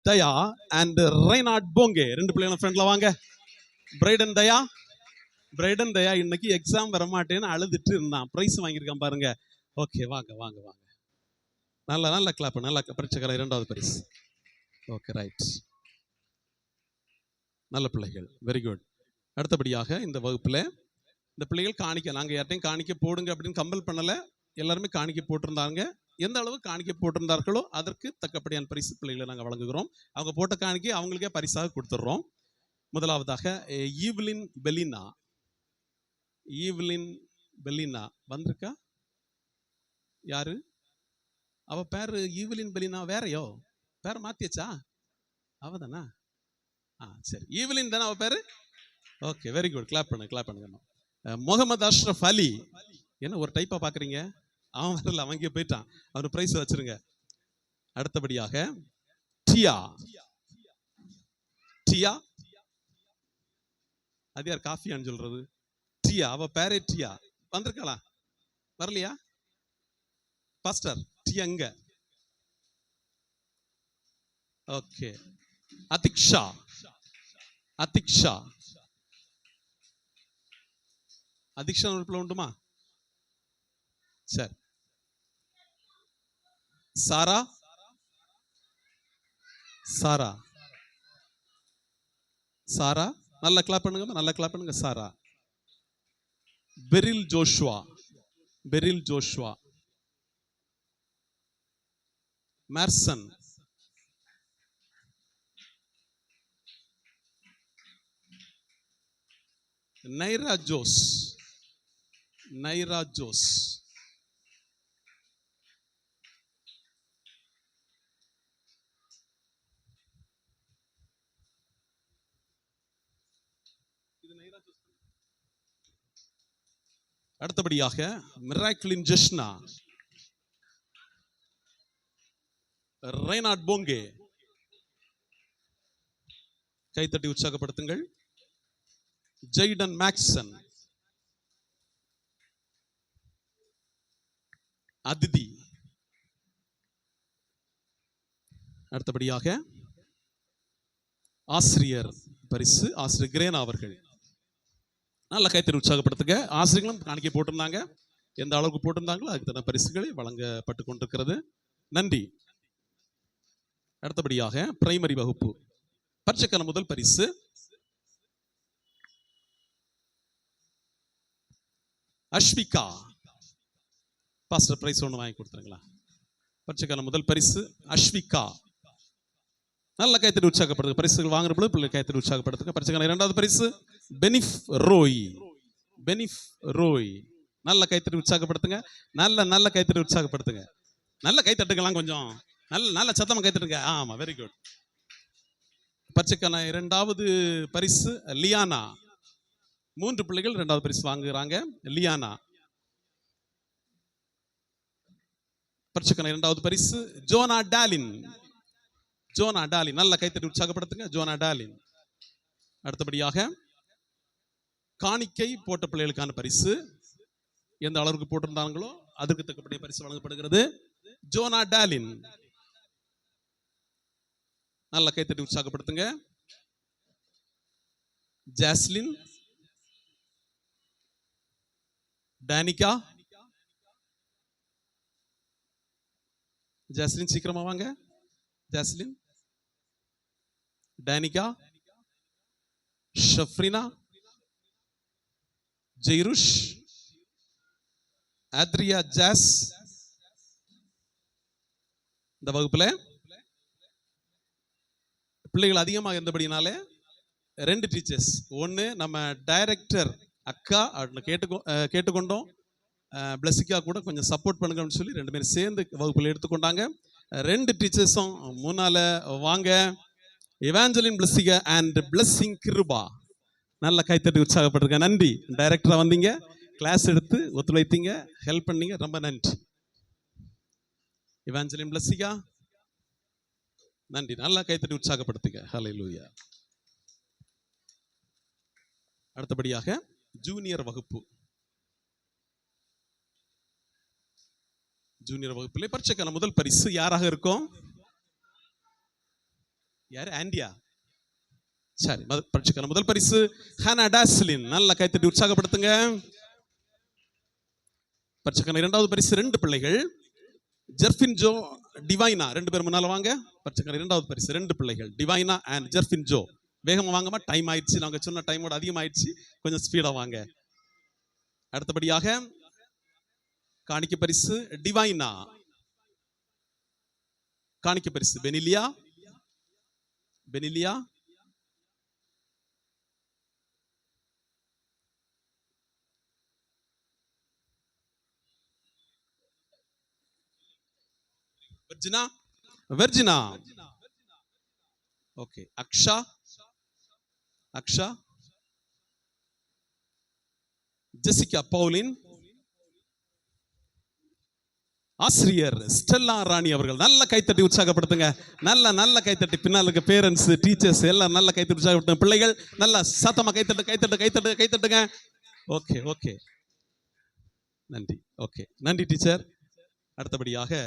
தயா and ரெய்னாட் போங்கே. ரெண்டு பிள்ளைங்க ஃப்ரெண்ட்ல வாங்க. பிரைடன் தயா, பிரைடன் தயா இன்னைக்கு எக்ஸாம் வரமாட்டேன்னு அழுதுட்டு இருந்தான். பிரைஸ் வாங்கியிருக்கான் பாருங்க. ஓகே, வாங்க வாங்க வாங்க. நல்ல நல்ல கிளாப், நல்ல பரீட்சைக்கார இரண்டாவது பரிசு. Okay, right. நல்ல பிள்ளைகள், வெரி குட். அடுத்தபடியாக இந்த வகுப்புல இந்த பிள்ளைகள் காணிக்க, நாங்கள் யார்ட்டையும் காணிக்க போடுங்க அப்படின்னு கம்பல் பண்ணலை. எல்லாருமே காணிக்க போட்டிருந்தாங்க. எந்த அளவு காணிக்க போட்டிருந்தார்களோ அதற்கு தக்கபடியான பரிசு பிள்ளைகளை நாங்கள் வழங்குகிறோம். அவங்க போட்ட காணிக்கை அவங்களுக்கே பரிசாக கொடுத்துட்றோம். முதலாவதாக ஈவ்லின் பெலினா. ஈவ்லின் பெலினா வந்திருக்கா? யாரு அவ? பேரு ஈவ்லின் பெலினா வேறையோ? பேரை மாத்தியாச்சா? அவதானா? சரி, ஈவ்லின் தானே அவ பேரு. Okay, very good. கிளாப் பண்ணுங்க, கிளாப் பண்ணுங்க. முகமது அஷ்ரஃப் அலி. என்ன ஒரு டைப்பா பாக்குறீங்க? அவன் வரல, அவங்க போயிட்டான். அவரு பிரைஸ் வச்சிருங்க. அடுத்தபடியாக டியா. டியா அது யார் காஃபியான்னு சொல்றது? டியா, அவ பேரே டியா. வந்திருக்கலாம், வரலையா? பாஸ்டர் டியாங்க. ஓகே. அதிக்ஷா. அதிக்ஷா. அதிக்ஷா உறுப்பில் உண்டுமா? சரி. சாரா. சாரா. சாரா, நல்ல கிளாப் பண்ணுங்க, நல்ல கிளாப் பண்ணுங்க. Sarah. Beryl Joshua. Beryl Joshua. Merson. Naira Jose. Naira Jose. அடுத்தபடியாக மிராக்கிளின் ஜெஷ்னா. ரெய்னாட் போங்கே. கைத்தட்டி உற்சாகப்படுத்துங்கள். Jayden Maxon. அதிதி. அடுத்தபடியாக ஆசிரியர் பரிசு ஆசிரியர் கிரேனா அவர்கள். நல்ல கைத்தறி உற்சாகப்படுத்துங்க. ஆசிரியர்களும் காணிக்கை போட்டிருந்தாங்க. எந்த அளவுக்கு போட்டிருந்தாங்களோ அதுக்கு தன பரிசுகளை வழங்கப்பட்டு கொண்டிருக்கிறது. நன்றி. அடுத்தபடியாக பிரைமரி வகுப்பு பரீட்சைக்கான முதல் பரிசு அஷ்விகா. பாஸ்டர் பிரைஸ் ஒன்று வாங்கி கொடுத்துருங்களா? பரீட்சைக்கான முதல் பரிசு அஷ்விகா. நல்ல கைத்தறி உற்சாகப்படுத்துங்க. பரிசுகள் வாங்குற பொழுது பிள்ளை கைத்தறி உற்சாகப்படுத்துங்க. பரீட்சைக்கான இரண்டாவது பரிசு பெனிஃப் ரோய். பெனிஃப் ரோய். நல்ல கைத்தறி உற்சாகப்படுத்துங்க. நல்ல நல்ல கைத்தறி உற்சாகப்படுத்துங்க. நல்ல கைத்தட்டுக்கலாம், கொஞ்சம் நல்ல நல்ல சத்தமா கைத்தட்டுங்க. ஆமா, வெரி குட். பரீட்சைக்கான இரண்டாவது பரிசு லியானா. 3 பிள்ளைகள் இரண்டாவது பரிசு வாங்குறாங்க. லியானா. பரீட்சைக்கான இரண்டாவது பரிசு ஜோனா டாலின். ஜோனா டாலின். நல்ல கைத்தட்டி உற்சாகப்படுத்துங்க. ஜோனா டாலின். அடுத்தபடியாக காணிக்கை போட்ட பிள்ளைகளுக்கான பரிசு எந்த அளவுக்கு போட்டிருந்தாங்களோ அதற்கு தக்கபடி பரிசு வழங்கப்படுகிறது. ஜோனா டாலின். நல்ல கைத்தட்டி உற்சாகப்படுத்துங்க. ஜாஸ்லின். டானிகா. ஜாஸ்லின் சீக்கிரமா வாங்க. ஜாஸ்லின். டானிகா. ஷஃப்ரினா. ஜெய்ருஷ். ஆத்ரியா ஜாஸ். இந்த வகுப்புல பிள்ளைகள் அதிகமாக இருந்தபடினாலே 2 டீச்சர்ஸ். ஒன்று நம்ம டைரக்டர் அக்கா கேட்டுக்கொண்டோம். பிளஸிக்கா கூட கொஞ்சம் சப்போர்ட் பண்ணுங்கன்னு சொல்லி 2 பேரும் சேர்ந்து வகுப்பில் எடுத்துக்கொண்டாங்க. 2 டீச்சர்ஸும் முன்னால வாங்க. Evangeline Blessika and Blessing Kiruba. நல்ல கைத்தட்டி உற்சாகப்பட்டிருக்க. நன்றி. டைரக்டரா வந்தீங்க, கிளாஸ் எடுத்து ஒத்துழைத்தீங்க, ஹெல்ப் பண்ணீங்க, ரொம்ப நன்றி. எவாஞ்சலின் பிளஸிகா, நன்றி. நல்லா கைத்தட்டி உற்சாகப்படுத்துங்க. ஹல்லேலூயா. அடுத்தபடியாக ஜூனியர் வகுப்பு. ஜூனியர் வகுப்பிலே பரீட்சைக்கான முதல் பரிசு யாராக இருக்கும்? யார்? ஆண்டியா. சரி, பரீட்சைக்கான முதல் பரிசு ஹானா டாஸ்லின். நல்ல கைத்தட்டி உற்சாகப்படுத்துங்க. பரீட்சைக்கான இரண்டாவது பரிசு 2 பிள்ளைகள், ஜெர்ஃபின் ஜோ, டிவைனா. 2 பேர் முன்னால வாங்க. பரீட்சைக்கான இரண்டாவது பரிசு 2 பிள்ளைகள், டிவைனா அண்ட் ஜெர்ஃபின் ஜோ. வேகமா வாங்கம்மா, டைம் ஆயிடுச்சு. நாங்க சொன்ன டைமோட அதிகமாயிடுச்சு, கொஞ்சம் ஸ்பீடா வாங்க. அடுத்தபடியாக காணிக்கை பரிசு டிவைனா. காணிக்கை பரிசு Benilia. Benilia. Virgina. Virgina. Okay. Aksha. Aksha. Jessica Pauline. ஆசிரியர் ஸ்டெல்லா ராணி அவர்கள். நல்ல கைத்தட்டி உற்சாகப்படுத்துங்க. நல்ல நல்ல கைத்தட்டி. பின்னால் இருக்க பேரண்ட்ஸ், டீச்சர்ஸ் எல்லாம் நல்ல கைத்தட்டி உற்சாகப்படுத்துங்க. பிள்ளைகள் நல்ல சத்தமா கைத்தட்டு கைத்தட்டு கைத்தட்டு கைத்தட்டுங்க. ஓகே ஓகே, நன்றி. ஓகே, நன்றி டீச்சர். அடுத்தபடியாக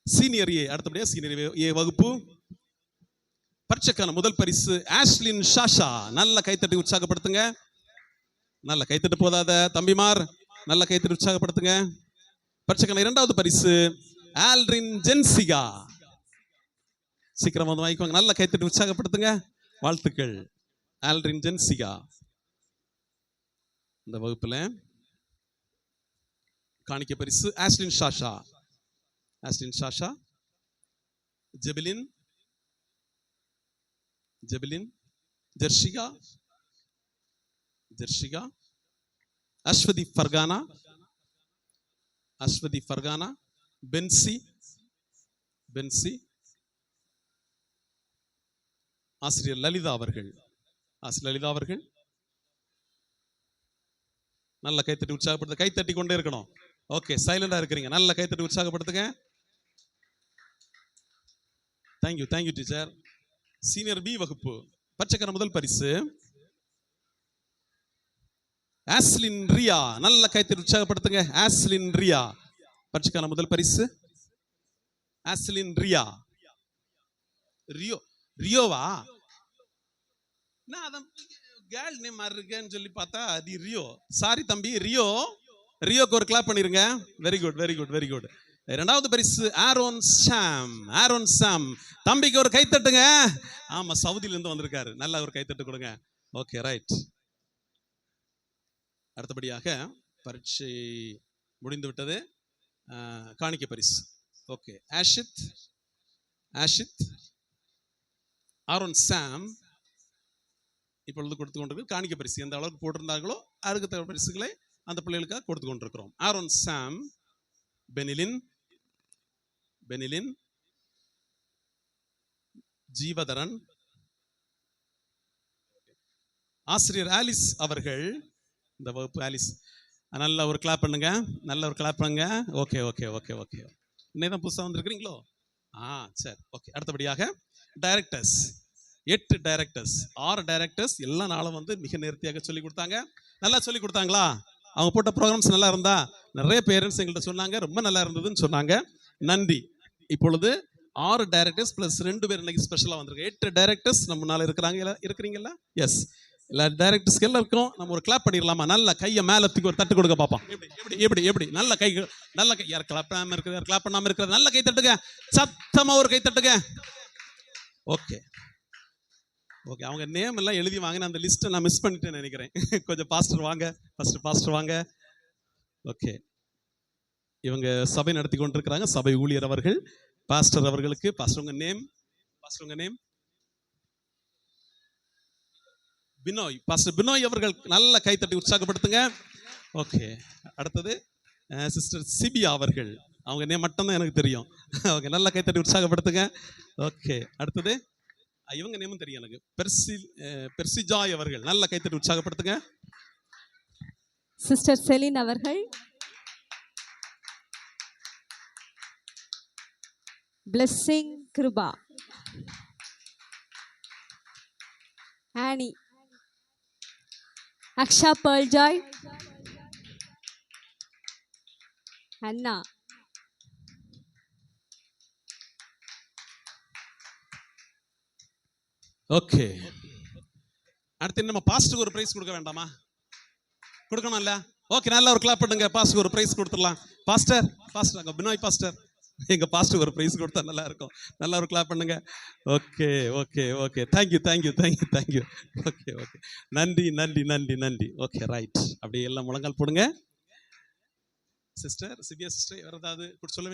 சீனியர் ஏ. அடுத்தபடியாக சீனியர் ஏ வகுப்பு பரீட்சைக்கான முதல் பரிசு ஆஷ்லின் ஷாஷா. நல்ல கைத்தட்டி உற்சாகப்படுத்துங்க. நல்ல கைத்தட்டு போதாத தம்பிமார், நல்ல கைத்தட்டி உற்சாகப்படுத்துங்க. பரீட்சைக்கான இரண்டாவது பரிசு ஆல்ரின் ஜென்சிகா. சீக்கிரம் வந்து வாங்கிக்கோங்க. நல்ல கைத்தட்டி உற்சாகப்படுத்துங்க. வாழ்த்துக்கள் ஆல்ரின் ஜென்சிகா. இந்த வகுப்புல காணிக்கை பரிசு ஆஷ்லின் ஷாஷா. ஆஸ்டின் ஷாஷா. ஜெபிலின். ஜெபிலின். ஜெர்ஷிகா. ஜெர்ஷிகா. அஸ்வதி ஃபர்கானா. அஸ்வதி ஃபர்கானா. பென்சி. பென்சி. ஆசிரியர் லலிதா அவர்கள். ஆசிரியர் லலிதா அவர்கள். நல்ல கைத்தட்டி உற்சாகப்படுத்த. கைத்தட்டி கொண்டே இருக்கணும். ஓகே, சைலண்டா இருக்கிறீங்க. நல்ல கைத்தட்டி உற்சாகப்படுத்துங்க. Thank you thank you teacher. Senior B வகுப்பு பரீட்சைக்கான முதல் பரிசு ஆஸ்லின் ரியா. நல்ல கைத்தட்டி உற்சாகப்படுத்துங்க. ஆஸ்லின் ரியா. பரீட்சைக்கான முதல் பரிசு ஆஸ்லின் ரியா. ரியோ. ரியோவா? நான் அதான் கேர்ள் நேம் மாதிரி இருக்கேன்னு சொல்லி பார்த்தா அது ரியோ. சாரி தம்பி, ரியோ. ரியோக்கு ஒரு கிளாப் பண்ணிருங்க. Very good very good very good. இரண்டாவது பரிசு ஆரோன் சாம். ஆரோன் சாம். தம்பிக்கு ஒரு கைத்தட்டுங்க. ஆமா, சவுதியில இருந்து வந்திருக்காரு. நல்ல ஒரு கைத்தட்டு கொடுங்க. Okay right. அடுத்தபடியாக பரீட்சை முடிந்து விட்டது. காணிக்கை பரிசு. ஓகே, ஆஷித். ஆஷித். ஆரோன் சாம் இப்பொழுது கொடுத்து கொண்டிருக்கிற காணிக்கை பரிசு எந்த அளவுக்கு போட்டிருந்தார்களோ அதுக்கு தகுந்த பரிசுகளை அந்த பிள்ளைகளுக்காக கொடுத்து கொண்டிருக்கிறோம். ஆரோன் சாம். பெனிலின். பெனிலின். ஜீவதரன். ஆசிரியர் ஆலிஸ் அவர்கள். இந்த வகுப்பு ஆலிஸ். நல்ல ஒரு கிளாப் பண்ணுங்க. நல்ல ஒரு கிளாப் பண்ணுங்க. Okay okay okay okay. இன்னைதான் புதுசாக வந்திருக்கிறீங்களோ? சரி ஓகே. அடுத்தபடியாக டைரக்டர்ஸ். 8 டைரக்டர்ஸ், 6 டைரக்டர்ஸ் எல்லா நாளும் வந்து மிக நேர்த்தியாக சொல்லி கொடுத்தாங்க. நல்லா சொல்லி கொடுத்தாங்களா? அவங்க போட்ட ப்ரோக்ராம்ஸ் நல்லா இருந்தா? நிறைய பேரண்ட்ஸ் எங்கள்கிட்ட சொன்னாங்க ரொம்ப நல்லா இருந்ததுன்னு சொன்னாங்க. நன்றி. இப்பொழுது 6 டைரக்டர்ஸ் பிளஸ் 2 பேர் இன்னைக்கு ஸ்பெஷலாக வந்திருக்கு. 8 டைரக்டர்ஸ் நம்ம முன்னால இருக்கிறீங்களா? எஸ், எல்லா டைரக்டர்ஸ்க்கு எல்லாருக்கும் நம்ம ஒரு கிளாப் பண்ணிடலாமா? நல்ல கையை மேல தூக்கி ஒரு தட்டு கொடுக்க பார்ப்போம். எப்படி எப்படி எப்படி? நல்ல கை. நல்ல கை. யார் கிளாப் பண்ணாம இருக்கிறது, யார் கிளாப் பண்ணாம இருக்கிறது, நல்ல கை தட்டுங்க. சத்தமா ஒரு கை தட்டுங்க. Okay okay. அவங்க நேம் எல்லாம் எழுதி வாங்க. அந்த லிஸ்ட்டை நான் மிஸ் பண்ணிட்டேன்னு நினைக்கிறேன். கொஞ்சம் பாஸ்டர் வாங்க. ஃபர்ஸ்ட் பாஸ்டர் வாங்க. ஓகே, இவங்க சபை நடத்தி கொண்டிருக்கிறாங்க. சபை ஊழியர் அவர்கள். பாஸ்டர் அவர்களுக்கு பாஸ்டர் உங்க நேம்? பாஸ்டர் உங்க நேம்? பினோய். பாஸ்டர் பினோய் அவர்கள் நல்ல கைத்தட்டி உற்சாகப்படுத்துங்க. ஓகே. அடுத்தது சிஸ்டர் சிபியா அவர்கள். அவங்க நேம் மட்டும் தான் எனக்கு தெரியும். ஓகே, நல்ல கைத்தட்டி உற்சாகப்படுத்துங்க. ஓகே. அடுத்தது இவங்க நேமும் தெரியும் எனக்கு. பெர்சிஜாய் அவர்கள். நல்ல கைத்தட்டி உற்சாகப்படுத்துங்க. சிஸ்டர் செலின் அவர்கள். பிளெஸிங் கிருபா. ஆனி. அக்ஷா பேர்ல் ஜாய், அண்ணா. ஓகே, அடுத்து நம்ம பாஸ்டருக்கு ஒரு பிரைஸ் கொடுக்க வேண்டாமா? கொடுக்கணும்ல? ஓகே, நல்ல ஒரு கிளாப் பண்ணுங்க. பாஸ்டருக்கு ஒரு பிரைஸ் கொடுத்துடலாம். பாஸ்டர், பாஸ்டர் அங்க பினாய் பாஸ்டர், எங்க பாஸ்டருக்கு ஒரு பிரைஸ் கொடுத்தா நல்லா இருக்கும். நல்ல ஒரு கிளாப் பண்ணுங்க. Okay okay okay, thank you thank you thank you thank you. Okay okay, நன்றி நன்றி நன்றி நன்றி. ஓகே ரைட், அப்படியே எல்லாம் முழங்கால் போடுங்க. சிஸ்டர், சிபியா சிஸ்டர், வேற ஏதாவது சொல்ல